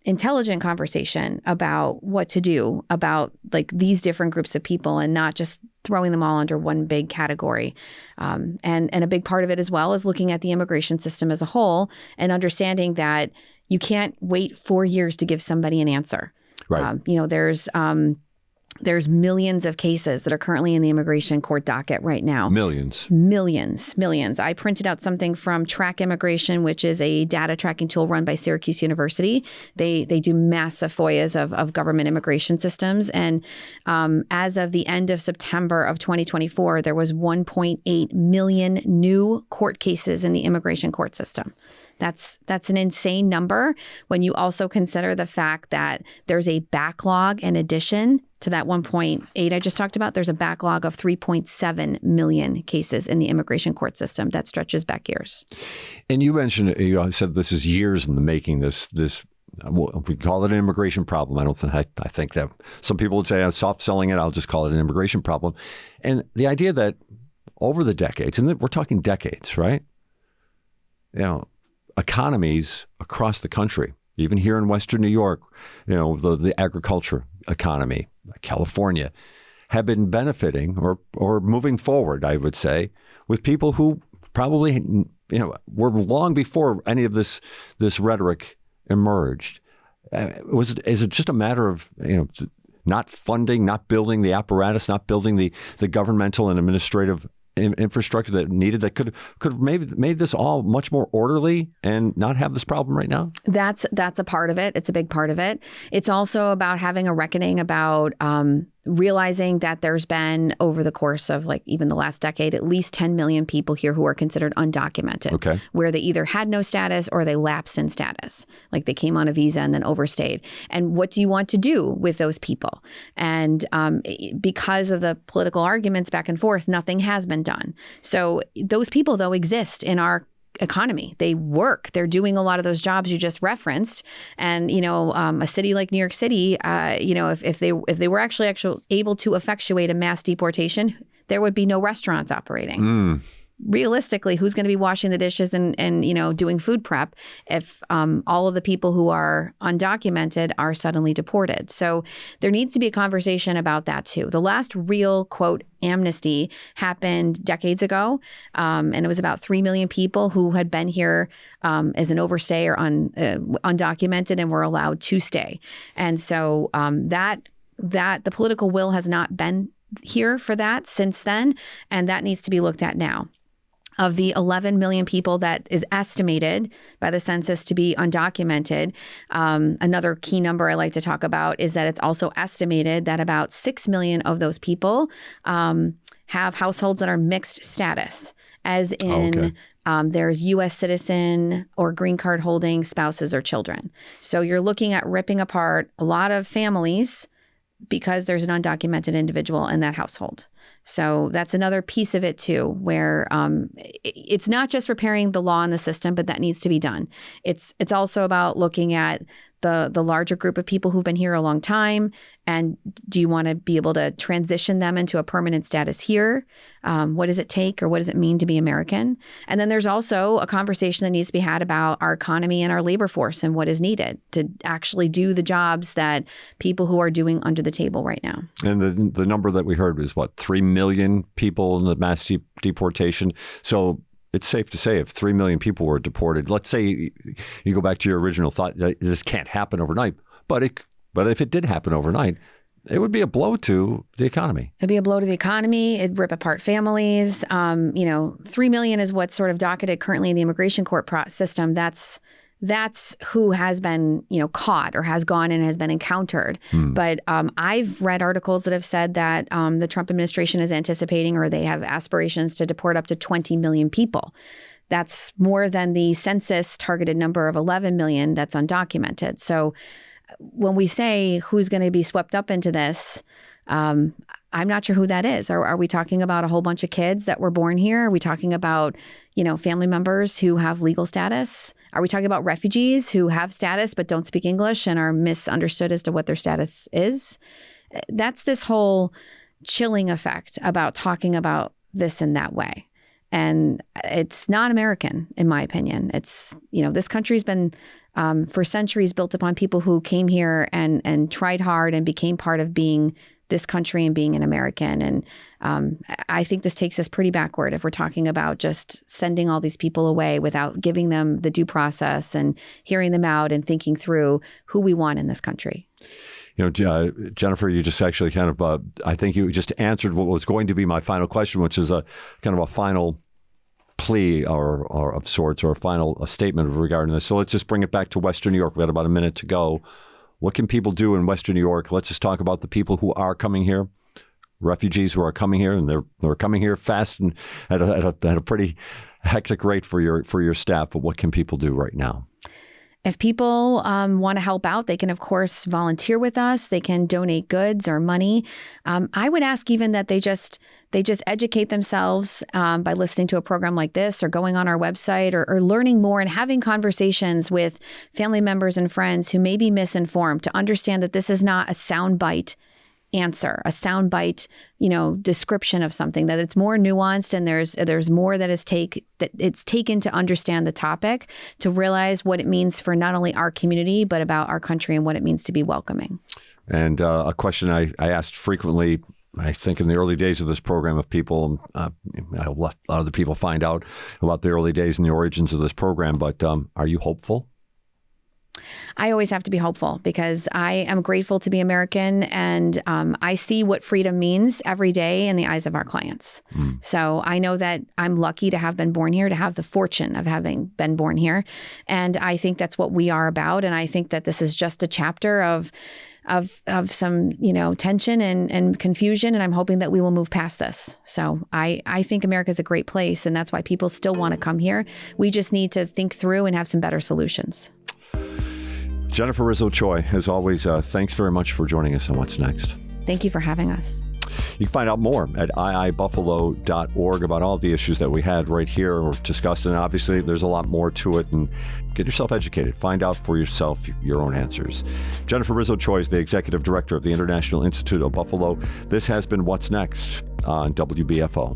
intelligent conversation about what to do about like these different groups of people, and not just throwing them all under one big category. And a big part of it as well is looking at the immigration system as a whole and understanding that you can't wait 4 years to give somebody an answer. Right. There's millions of cases that are currently in the immigration court docket right now. Millions. I printed out something from Track Immigration, which is a data tracking tool run by Syracuse University. They do massive FOIAs of government immigration systems. And as of the end of September of 2024, there was 1.8 million new court cases in the immigration court system. That's an insane number when you also consider the fact that there's a backlog in addition to that 1.8 I just talked about. There's a backlog of 3.7 million cases in the immigration court system that stretches back years. And you mentioned, you said this is years in the making, this we call it an immigration problem. I think that some people would say I'm soft selling it. I'll just call it an immigration problem. And the idea that over the decades, and we're talking decades, right? Economies across the country, even here in Western New York, the agriculture economy, California, have been benefiting or moving forward, I would say, with people who probably, were long before any of this rhetoric emerged. Is it just a matter of, not funding, not building the apparatus, not building the governmental and administrative infrastructure that needed, that could have maybe made this all much more orderly and not have this problem right now? That's a part of it. It's a big part of it. It's also about having a reckoning about realizing that there's been, over the course of even the last decade, at least 10 million people here who are considered undocumented, where they either had no status or they lapsed in status, like they came on a visa and then overstayed. And what do you want to do with those people? And because of the political arguments back and forth, nothing has been done. So those people, though, exist in our economy. They work. They're doing a lot of those jobs you just referenced. And, a city like New York City, if they were actually able to effectuate a mass deportation, there would be no restaurants operating. Realistically, who's going to be washing the dishes and doing food prep if all of the people who are undocumented are suddenly deported? So there needs to be a conversation about that too. The last real, quote, amnesty happened decades ago, and it was about 3 million people who had been here as an overstay or undocumented and were allowed to stay. And so that the political will has not been here for that since then, and that needs to be looked at now. Of the 11 million people that is estimated by the census to be undocumented, another key number I like to talk about is that it's also estimated that about 6 million of those people have households that are mixed status, as in there's U.S. citizen or green card holding spouses or children. So you're looking at ripping apart a lot of families because there's an undocumented individual in that household. So that's another piece of it too, where it's not just repairing the law and the system, but that needs to be done. It's also about looking at the larger group of people who've been here a long time, and do you want to be able to transition them into a permanent status here? What does it take, or what does it mean to be American? And then there's also a conversation that needs to be had about our economy and our labor force and what is needed to actually do the jobs that people who are doing under the table right now. And the number that we heard was 3 million people in the mass deportation. So it's safe to say if 3 million people were deported, let's say you go back to your original thought that this can't happen overnight, but if it did happen overnight, it would be a blow to the economy. It'd be a blow to the economy. It'd rip apart families. 3 million is what's sort of docketed currently in the immigration court system. That's who has been, caught or has gone and has been encountered. But I've read articles that have said that the Trump administration is anticipating, or they have aspirations to deport up to 20 million people. That's more than the census targeted number of 11 million that's undocumented. So when we say who's going to be swept up into this, I'm not sure who that is. Are we talking about a whole bunch of kids that were born here? Are we talking about, family members who have legal status? Are we talking about refugees who have status but don't speak English and are misunderstood as to what their status is? That's this whole chilling effect about talking about this in that way. And it's not American, in my opinion. It's, this country's been for centuries built upon people who came here and tried hard and became part of being this country and being an American. And I think this takes us pretty backward if we're talking about just sending all these people away without giving them the due process and hearing them out and thinking through who we want in this country. Jennifer, you just actually kind of, I think you just answered what was going to be my final question, which is a kind of a final plea or of sorts, or a final statement regarding this. So let's just bring it back to Western New York. We've got about a minute to go. What can people do in Western New York? Let's just talk about the people who are coming here, refugees who are coming here, and they're coming here fast and at a pretty hectic rate for your staff. But what can people do right now? if people want to help out, they can, of course, volunteer with us. They can donate goods or money. I would ask even that they just educate themselves by listening to a program like this or going on our website or learning more and having conversations with family members and friends who may be misinformed to understand that this is not a soundbite answer, a soundbite, description of something, that it's more nuanced and there's more that it's taken to understand the topic, to realize what it means for not only our community, but about our country and what it means to be welcoming. And a question I asked frequently, I think in the early days of this program, of people, I let a lot of the people find out about the early days and the origins of this program, but are you hopeful? I always have to be hopeful because I am grateful to be American, and I see what freedom means every day in the eyes of our clients. So I know that I'm lucky to have been born here, to have the fortune of having been born here. And I think that's what we are about. And I think that this is just a chapter of some, tension and confusion. And I'm hoping that we will move past this. So I think America is a great place, and that's why people still want to come here. We just need to think through and have some better solutions. Jennifer Rizzo-Choi, as always, thanks very much for joining us on What's Next. Thank you for having us. You can find out more at iibuffalo.org about all the issues that we had right here or discussed. And obviously, there's a lot more to it. And get yourself educated. Find out for yourself your own answers. Jennifer Rizzo-Choi is the Executive Director of the International Institute of Buffalo. This has been What's Next on WBFO.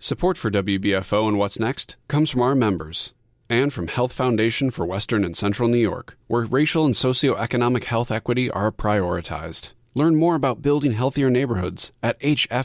Support for WBFO and What's Next comes from our members and from Health Foundation for Western and Central New York, where racial and socioeconomic health equity are prioritized. Learn more about building healthier neighborhoods at hfwcny.org.